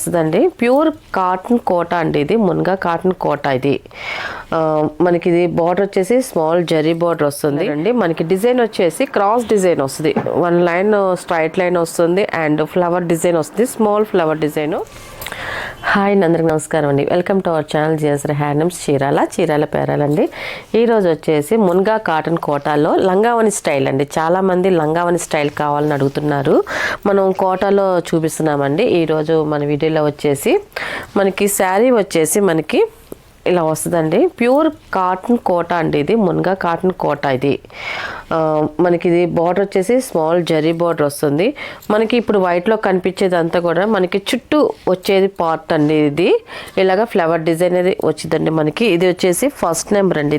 వస్తుందండి. Pure cotton కోట అండి, ఇది మున్గా కాటన్ కోట. ఇది మనకి ఇది బార్డర్ వచ్చేసి స్మాల్ జరీ బార్డర్ వస్తుంది అండి. మనకి డిజైన్ వచ్చేసి క్రాస్ డిజైన్ వస్తుంది, వన్ లైన్ స్ట్రైట్ లైన్ వస్తుంది అండ్ ఫ్లవర్ డిజైన్ వస్తుంది, స్మాల్ ఫ్లవర్ డిజైన్. హాయ్ అందరికి నమస్కారం అండి, welcome to our channel GSR handlooms Chirala పేరాలండి. ఈరోజు వచ్చేసి మున్గా కాటన్ కోటాలో లంగావని స్టైల్ అండి. చాలామంది లంగావని స్టైల్ కావాలని అడుగుతున్నారు, మనం కోటాలో చూపిస్తున్నామండి. ఈరోజు మన వీడియోలో వచ్చేసి మనకి శారీ వచ్చేసి మనకి ఇలా వస్తుందండి. ప్యూర్ కాటన్ కోట అండి, ఇది మున్గా కాటన్ కోట. ఇది మనకి ఇది బార్డర్ వచ్చేసి స్మాల్ జరీ బార్డర్ వస్తుంది. మనకి ఇప్పుడు వైట్లో కనిపించేది అంతా కూడా మనకి చుట్టూ వచ్చేది పార్ట్ అండి. ఇది ఇలాగా ఫ్లవర్ డిజైన్ అనేది వచ్చిందండి. మనకి ఇది వచ్చేసి ఫస్ట్ నెంబర్ అండి.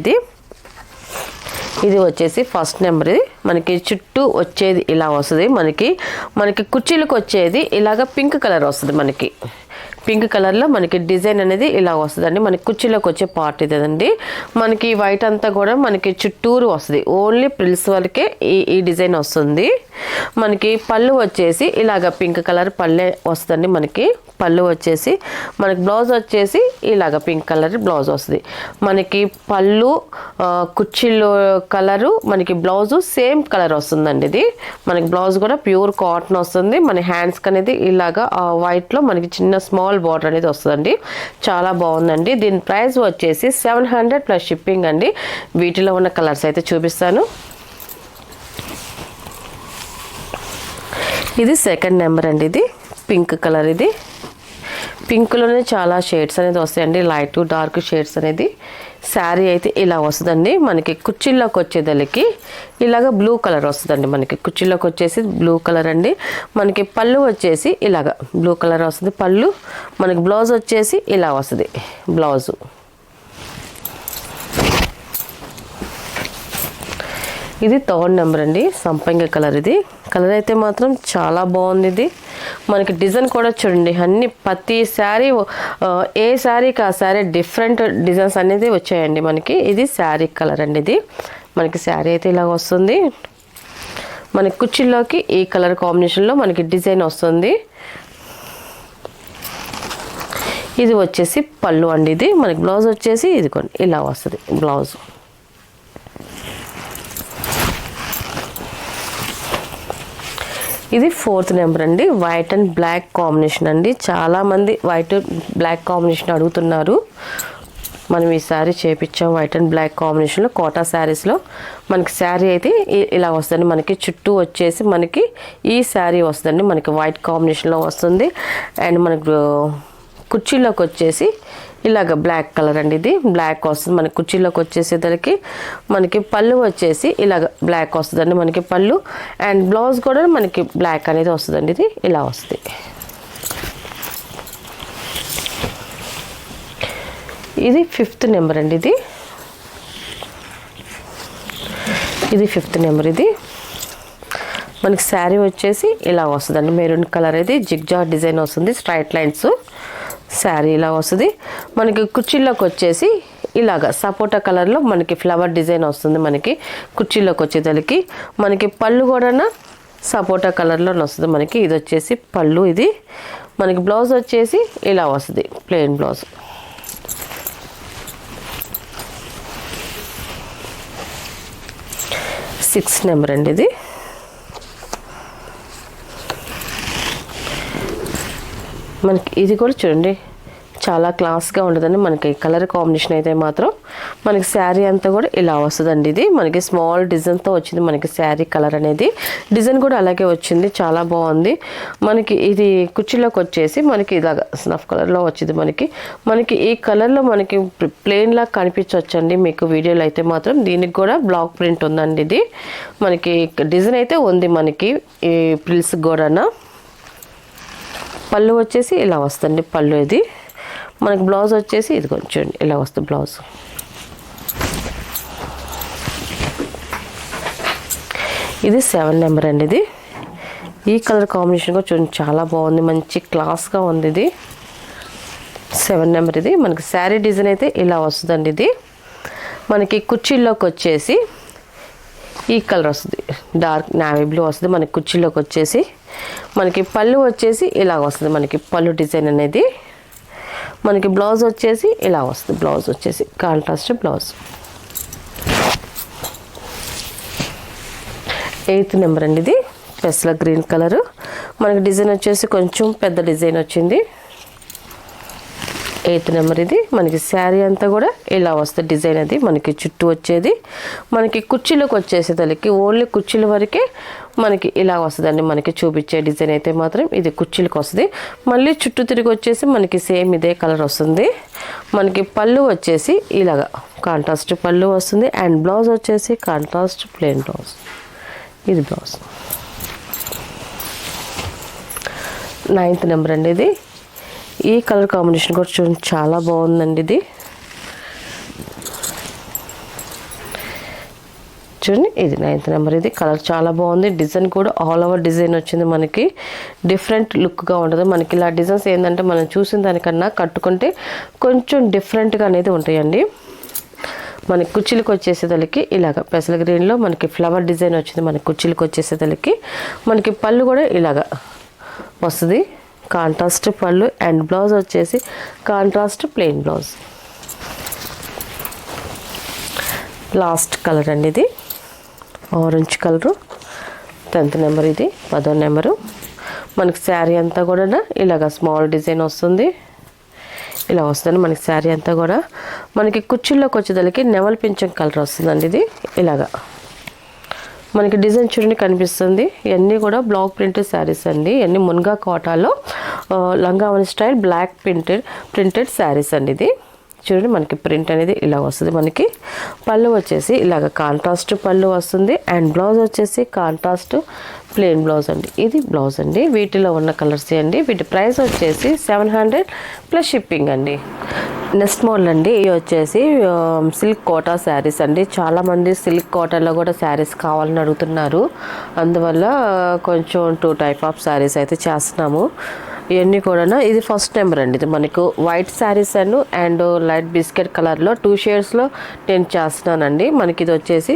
ఇది వచ్చేసి ఫస్ట్ నెంబర్. మనకి చుట్టూ వచ్చేది ఇలా వస్తుంది. మనకి కుర్చీలకు వచ్చేది ఇలాగ పింక్ కలర్ వస్తుంది. మనకి పింక్ కలర్లో మనకి డిజైన్ అనేది ఇలా వస్తుందండి. మనకి కుర్చీలోకి వచ్చే పార్ట్ ఇదండి. మనకి వైట్ అంతా కూడా మనకి చుట్టూరు వస్తుంది, ఓన్లీ ప్రిల్స్ వరకే ఈ డిజైన్ వస్తుంది. మనకి పళ్ళు వచ్చేసి ఇలాగ పింక్ కలర్ పళ్ళే వస్తుందండి. మనకి పళ్ళు వచ్చేసి మనకి బ్లౌజ్ వచ్చేసి ఇలాగ పింక్ కలర్ బ్లౌజ్ వస్తుంది. మనకి పళ్ళు కుర్చీలో కలరు, మనకి బ్లౌజు సేమ్ కలర్ వస్తుందండి. ఇది మనకి బ్లౌజ్ కూడా ప్యూర్ కాటన్ వస్తుంది. మన హ్యాండ్స్కి అనేది ఇలాగ వైట్లో మనకి చిన్న స్మాల్ బార్డర్ అనేది వస్తుందండి. చాలా బాగుందండి. దీని ప్రైస్ వచ్చేసి 700 ప్లస్ షిప్పింగ్ అండి. వీటిలో ఉన్న కలర్స్ అయితే చూపిస్తాను. ఇది సెకండ్ నెంబర్ అండి. ఇది పింక్ కలర్. ఇది పింక్లోనే చాలా షేడ్స్ అనేది వస్తాయండి, లైట్ డార్క్ షేడ్స్ అనేది. శారీ అయితే ఇలా వస్తుందండి. మనకి కుర్చీల్లోకి వచ్చేదలికి ఇలాగ బ్లూ కలర్ వస్తుందండి. మనకి కుర్చీలోకి వచ్చేసి బ్లూ కలర్ అండి. మనకి పళ్ళు వచ్చేసి ఇలాగ బ్లూ కలర్ వస్తుంది పళ్ళు. మనకి బ్లౌజ్ వచ్చేసి ఇలా వస్తుంది బ్లౌజు. ఇది థర్డ్ నెంబర్ అండి, సంపంగి కలర్. ఇది కలర్ అయితే మాత్రం చాలా బాగుంది. ఇది మనకి డిజైన్ కూడా చూడండి, అన్ని ప్రతి శారీ ఏ శారీకి ఆ శారీ డిఫరెంట్ డిజైన్స్ అనేది వచ్చాయండి మనకి. ఇది శారీ కలర్ అండి. ఇది మనకి శారీ అయితే ఇలా వస్తుంది. మనకి కుర్చీల్లోకి ఈ కలర్ కాంబినేషన్లో మనకి డిజైన్ వస్తుంది. ఇది వచ్చేసి పళ్ళు అండి. ఇది మనకి బ్లౌజ్ వచ్చేసి ఇదిగోండి ఇలా వస్తుంది బ్లౌజ్. ఇది ఫోర్త్ నెంబర్ అండి, వైట్ అండ్ బ్లాక్ కాంబినేషన్ అండి. చాలామంది వైట్ బ్లాక్ కాంబినేషన్ అడుగుతున్నారు. మనం ఈ శారీ చేపించాం వైట్ అండ్ బ్లాక్ కాంబినేషన్లో కోటా శారీస్లో. మనకి శారీ అయితే ఇలా వస్తుంది. మనకి చుట్టూ వచ్చేసి మనకి ఈ శారీ వస్తుందండి. మనకి వైట్ కాంబినేషన్లో వస్తుంది. అండ్ మనకు కుర్చీలోకి వచ్చేసి ఇలాగ బ్లాక్ కలర్ అండి. ఇది బ్లాక్ వస్తుంది. మనకి కుర్చీలోకి వచ్చేసేసరికి మనకి పళ్ళు వచ్చేసి ఇలాగ బ్లాక్ వస్తుందండి. మనకి పళ్ళు అండ్ బ్లౌజ్ కూడా మనకి బ్లాక్ అనేది వస్తుందండి. ఇది ఇలా వస్తుంది. ఇది ఫిఫ్త్ నెంబర్ అండి. ఇది ఫిఫ్త్ నెంబర్. ఇది మనకి శారీ వచ్చేసి ఇలా వస్తుందండి, మెరూన్ కలర్. ఇది జిగ్జాగ్ డిజైన్ వస్తుంది, స్ట్రైట్ లైన్స్. శారీ ఇలా వస్తుంది. మనకి కుర్చీలోకి వచ్చేసి ఇలాగ సపోటా కలర్లో మనకి ఫ్లవర్ డిజైన్ వస్తుంది. మనకి కుర్చీలోకి వచ్చేసరికి మనకి పళ్ళు కూడా సపోటా కలర్లో వస్తుంది. మనకి ఇది వచ్చేసి పళ్ళు. ఇది మనకి బ్లౌజ్ వచ్చేసి ఇలా వస్తుంది, ప్లెయిన్ బ్లౌజ్. సిక్స్త్ నెంబర్ అండి. ఇది మనకి ఇది కూడా చూడండి చాలా క్లాస్గా ఉంటుందండి. మనకి కలర్ కాంబినేషన్ అయితే మాత్రం మనకి శారీ అంతా కూడా ఇలా వస్తుందండి. ఇది మనకి స్మాల్ డిజైన్తో వచ్చింది మనకి శారీ కలర్ అనేది. డిజైన్ కూడా అలాగే వచ్చింది, చాలా బాగుంది. మనకి ఇది కుర్చీలోకి వచ్చేసి మనకి ఇలాగ స్నఫ్ కలర్లో వచ్చింది. మనకి ఈ కలర్లో మనకి ప్లెయిన్ లాగా కనిపించవచ్చండి మీకు వీడియోలో అయితే మాత్రం. దీనికి కూడా బ్లాక్ ప్రింట్ ఉందండి. ఇది మనకి డిజైన్ అయితే ఉంది మనకి ఈ ప్రిల్స్ కూడా. పళ్ళు వచ్చేసి ఇలా వస్తుంది పళ్ళు. ఇది మనకి బ్లౌజ్ వచ్చేసి ఇది కొంచెం ఇలా వస్తుంది బ్లౌజ్. ఇది 7 నెంబర్ అండి. ఇది ఈ కలర్ కాంబినేషన్ కూడా చూడండి చాలా బాగుంది, మంచి క్లాస్గా ఉంది. ఇది 7 నెంబర్. ఇది మనకి శారీ డిజైన్ అయితే ఇలా వస్తుందండి. ఇది మనకి కుర్చీల్లోకి వచ్చేసి ఈ కలర్ వస్తుంది, డార్క్ నావీ బ్లూ వస్తుంది. మనకి కుర్చీలోకి వచ్చేసి మనకి పళ్ళు వచ్చేసి ఇలా వస్తుంది. మనకి పళ్ళు డిజైన్ అనేది మనకి బ్లౌజ్ వచ్చేసి ఇలా వస్తుంది. బ్లౌజ్ వచ్చేసి కాంట్రాస్ట్ బ్లౌజ్. 8th నెంబర్ అండి ఇది. పెసల గ్రీన్ కలరు. మనకి డిజైన్ వచ్చేసి కొంచెం పెద్ద డిజైన్ వచ్చింది. 8th నెంబర్ ఇది. మనకి శారీ అంతా కూడా ఇలా వస్తుంది డిజైన్. అది మనకి చుట్టూ వచ్చేది మనకి కుర్చీలోకి వచ్చేసేదానికి ఓన్లీ కుర్చీల వరకే మనకి ఇలా వస్తుందండి. మనకి చూపించే డిజైన్ అయితే మాత్రం ఇది కుర్చీలకు వస్తుంది. మళ్ళీ చుట్టూ తిరిగి వచ్చేసి మనకి సేమ్ ఇదే కలర్ వస్తుంది. మనకి పళ్ళు వచ్చేసి ఇలాగా కాంట్రాస్ట్ పళ్ళు వస్తుంది. అండ్ బ్లౌజ్ వచ్చేసి కాంట్రాస్ట్ ప్లెయిన్ బ్లౌజ్. ఇది బ్లౌజ్. 9th నెంబర్ అండి ఇది. ఈ కలర్ కాంబినేషన్ కూడా చూడండి చాలా బాగుందండి. ఇది చూడండి, ఇది 9th నెంబర్. ఇది కలర్ చాలా బాగుంది. డిజైన్ కూడా ఆల్ ఓవర్ డిజైన్ వచ్చింది. మనకి డిఫరెంట్ లుక్గా ఉంటుంది. మనకి ఇలా డిజైన్స్ ఏంటంటే మనం చూసిన దానికన్నా కట్టుకుంటే కొంచెం డిఫరెంట్గా అనేది ఉంటాయండి. మనకి కుర్చీలకు వచ్చేసేదానికి ఇలాగ పెసల గ్రీన్లో మనకి ఫ్లవర్ డిజైన్ వచ్చింది. మనకి కుర్చీలకు వచ్చేసేదానికి మనకి పళ్ళు కూడా ఇలాగ వస్తుంది. కాంట్రాస్ట్ పళ్ళు అండ్ బ్లౌజ్ వచ్చేసి contrast plain blouse. Last colour అండి ఇది, ఆరెంజ్ కలరు. 10th నెంబర్ ఇది. 10వ నెంబరు. మనకి శారీ అంతా కూడా ఇలాగ స్మాల్ డిజైన్ వస్తుంది. ఇలా వస్తుంది మనకి శారీ అంతా కూడా. మనకి కుర్చీల్లోకి వచ్చేదానికి నెమల్ పింఛం కలర్ వస్తుందండి. ఇది ఇలాగా మనకి డిజైన్ చూడండి కనిపిస్తుంది. ఇవన్నీ కూడా బ్లాక్ ప్రింటెడ్ శారీస్ అండి. ఇవన్నీ మున్గా కోటాలో లంగావని స్టైల్ బ్లాక్ ప్రింటెడ్ శారీస్ అండి. ఇది చూడండి మనకి ప్రింట్ అనేది ఇలా వస్తుంది. మనకి పళ్ళు వచ్చేసి ఇలాగ కాంట్రాస్ట్ పళ్ళు వస్తుంది. అండ్ బ్లౌజ్ వచ్చేసి కాంట్రాస్ట్ ప్లెయిన్ బ్లౌజ్ అండి. ఇది బ్లౌజ్ అండి. వీటిలో ఉన్న కలర్స్ అండి. వీటి ప్రైస్ వచ్చేసి 700 ప్లస్ షిప్పింగ్ అండి. నెక్స్ట్ మోడల్ అండి. ఇవి వచ్చేసి సిల్క్ కోటా శారీస్ అండి. చాలామంది సిల్క్ కోటాలో కూడా శారీస్ కావాలని అడుగుతున్నారు. అందువల్ల కొంచెం 2 టైప్ ఆఫ్ శారీస్ అయితే చేస్తున్నాము. ఇవన్నీ కూడా ఇది ఫస్ట్ నెంబర్ అండి. ఇది మనకు white saris and light biscuit కలర్లో 2 షేడ్స్లో నేను చేస్తున్నానండి. మనకి ఇది వచ్చేసి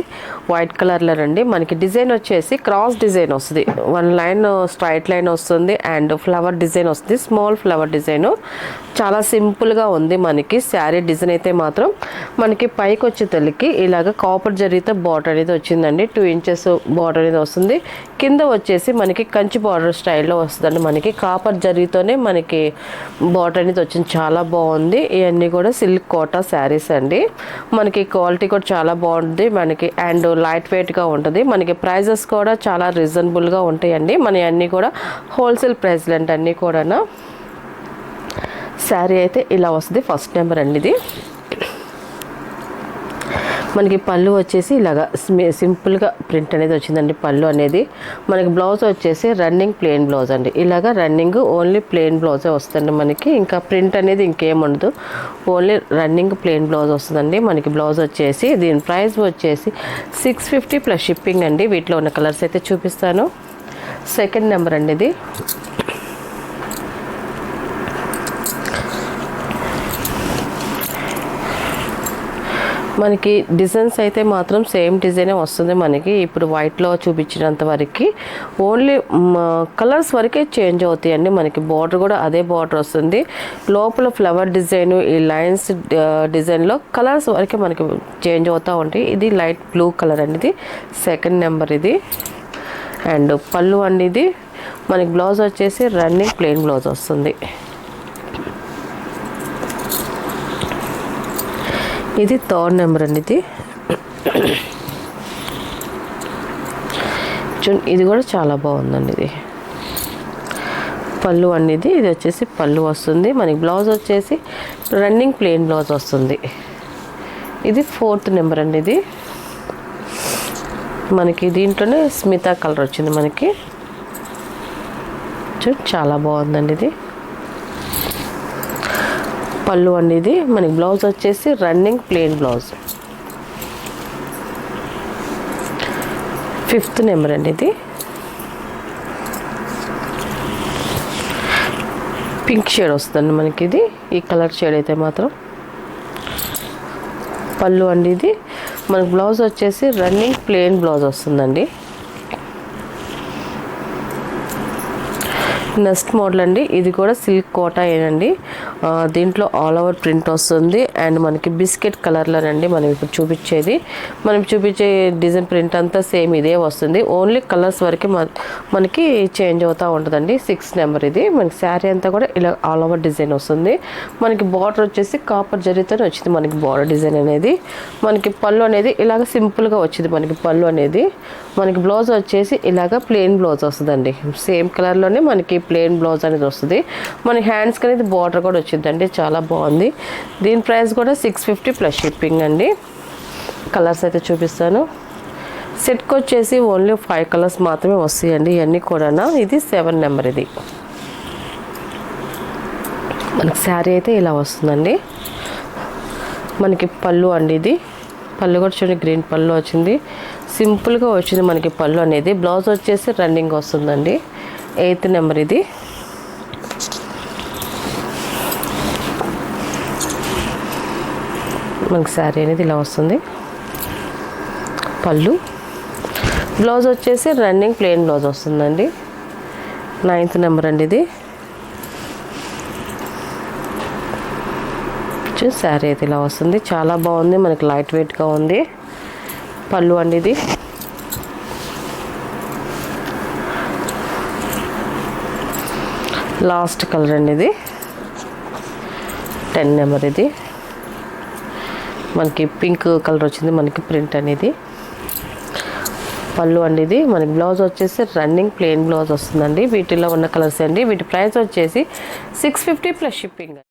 వైట్ కలర్లో అండి. మనకి డిజైన్ వచ్చేసి క్రాస్ డిజైన్ వస్తుంది. 1 లైన్ స్ట్రైట్ లైన్ వస్తుంది అండ్ ఫ్లవర్ డిజైన్ వస్తుంది. స్మాల్ ఫ్లవర్ డిజైన్ చాలా సింపుల్గా ఉంది. మనకి శారీ డిజైన్ అయితే మాత్రం మనకి పైకి వచ్చే తల్లికి ఇలాగ కాపర్ జరీతో బార్డర్ అనేది వచ్చిందండి. 2 ఇంచెస్ బార్డర్ అనేది వస్తుంది. కింద వచ్చేసి మనకి కంచి బార్డర్ స్టైల్లో వస్తుందండి. మనకి కాపర్ జరీతోనే మనకి బార్డర్ అనేది వచ్చింది. చాలా బాగుంది. ఇవన్నీ కూడా సిల్క్ కోటా శారీస్ అండి. మనకి క్వాలిటీ కూడా చాలా బాగుంటుంది మనకి. అండ్ లైట్ వెయిట్గా ఉంటుంది. మనకి ప్రైజెస్ కూడా చాలా రీజనబుల్గా ఉంటాయండి. మన అన్నీ కూడా హోల్సేల్ ప్రైస్లు అంటే అన్నీ కూడా. శారీ అయితే ఇలా వస్తుంది. ఫస్ట్ నెంబర్ అండి ఇది. మనకి పళ్ళు వచ్చేసి ఇలాగా సింపుల్గా ప్రింట్ అనేది వచ్చిందండి. పళ్ళు అనేది మనకి బ్లౌజ్ వచ్చేసి రన్నింగ్ ప్లెయిన్ బ్లౌజ్ అండి. ఇలాగా రన్నింగ్ ఓన్లీ ప్లెయిన్ బ్లౌజే వస్తుంది మనకి. ఇంకా ప్రింట్ అనేది ఇంకేం ఉండదు. ఓన్లీ రన్నింగ్ ప్లెయిన్ బ్లౌజ్ వస్తుందండి. మనకి బ్లౌజ్ వచ్చేసి దీని ప్రైస్ వచ్చేసి 650 ప్లస్ షిప్పింగ్ అండి. వీటిలో ఉన్న కలర్స్ అయితే చూపిస్తాను. సెకండ్ నెంబర్ అండి ఇది. మనకి డిజైన్స్ అయితే మాత్రం సేమ్ డిజైనే వస్తుంది మనకి. ఇప్పుడు వైట్లో చూపించినంత వరకు ఓన్లీ కలర్స్ వరకే చేంజ్ అవుతాయండి. మనకి బార్డర్ కూడా అదే బార్డర్ వస్తుంది. లోపల ఫ్లవర్ డిజైన్ ఈ లైన్స్ డిజైన్లో కలర్స్ వరకే మనకి చేంజ్ అవుతూ ఉంటాయి. ఇది లైట్ బ్లూ కలర్ అండి. ఇది సెకండ్ నెంబర్ ఇది. అండ్ పళ్ళు అండి ఇది. మనకి బ్లౌజ్ వచ్చేసి రన్నింగ్ ప్లెయిన్ బ్లౌజ్ వస్తుంది. ఇది థర్డ్ నెంబర్ అండి. ఇది ఇది కూడా చాలా బాగుందండి. ఇది పళ్ళు అనేది ఇది వచ్చేసి పళ్ళు వస్తుంది. మనకి బ్లౌజ్ వచ్చేసి రన్నింగ్ ప్లెయిన్ బ్లౌజ్ వస్తుంది. ఇది ఫోర్త్ నెంబర్ అండి. ఇది మనకి దీంట్లోనే స్మితా కలర్ వచ్చింది మనకి. చాలా బాగుందండి. ఇది పళ్ళు అండి. ఇది మనకి బ్లౌజ్ వచ్చేసి running plain blouse. Fifth number అండి. ఇది పింక్ షేడ్ వస్తుంది మనకి. ఇది ఈ కలర్ షేడ్ అయితే మాత్రం పళ్ళు అండి. ఇది మనకి బ్లౌజ్ వచ్చేసి రన్నింగ్ ప్లెయిన్ బ్లౌజ్ వస్తుందండి. నెక్స్ట్ మోడల్ అండి, ఇది కూడా సిల్క్ కోటా ఏనండి. దీంట్లో ఆల్ ఓవర్ ప్రింట్ వస్తుంది అండ్ మనకి బిస్కెట్ కలర్లోనండి మనం ఇప్పుడు చూపించేది. మనం చూపించే డిజైన్ ప్రింట్ అంతా సేమ్ ఇదే వస్తుంది, ఓన్లీ కలర్స్ వరకు మనకి చేంజ్ అవుతూ ఉంటుందండి. 6 నెంబర్ ఇది. మనకి శారీ అంతా కూడా ఇలా ఆల్ ఓవర్ డిజైన్ వస్తుంది. మనకి బార్డర్ వచ్చేసి కాపర్ జరీతోనే వచ్చింది మనకి బార్డర్ డిజైన్ అనేది. మనకి పళ్ళు అనేది ఇలాగ సింపుల్గా వచ్చింది మనకి పళ్ళు అనేది. మనకి బ్లౌజ్ వచ్చేసి ఇలాగ ప్లెయిన్ బ్లౌజ్ వస్తుందండి. సేమ్ కలర్లోనే మనకి ప్లెయిన్ బ్లౌజ్ అనేది వస్తుంది. మన హ్యాండ్స్కి అనేది బార్డర్ కూడా వచ్చిందండి, చాలా బాగుంది. దీని ప్రైస్ కూడా 650 ప్లస్ షిప్పింగ్ అండి. కలర్స్ అయితే చూపిస్తాను. సెట్కి వచ్చేసి ఓన్లీ 5 కలర్స్ మాత్రమే వస్తాయండి ఇవన్నీ కూడా. ఇది 7 నెంబర్. ఇది మనకి శారీ అయితే ఇలా వస్తుందండి. మనకి పళ్ళు అండి, ఇది పళ్ళు కూడా చూడండి గ్రీన్ పళ్ళు వచ్చింది, సింపుల్గా వచ్చింది మనకి పళ్ళు అనేది. బ్లౌజ్ వచ్చేసి రన్నింగ్ వస్తుందండి. 8 నెంబర్. ఇది మనకి శారీ అనేది ఇలా వస్తుంది. పళ్ళు, బ్లౌజ్ వచ్చేసి రన్నింగ్ ప్లెయిన్ బ్లౌజ్ వస్తుందండి. 9th నెంబర్ అండి. ఇది శారీ అయితే ఇలా వస్తుంది, చాలా బాగుంది, మనకి లైట్ వెయిట్గా ఉంది. పళ్ళు అండి, ఇది లాస్ట్ కలర్ అండి. ఇది 10 నెంబర్. ఇది మనకి పింక్ కలర్ వచ్చింది మనకి ప్రింట్ అనేది. పళ్ళు అండి, ఇది మనకి బ్లౌజ్ వచ్చేసి రన్నింగ్ ప్లెయిన్ బ్లౌజ్ వస్తుందండి. వీటిలో ఉన్న కలర్స్ అండి. వీటి ప్రైస్ వచ్చేసి 650 ప్లస్ షిప్పింగ్.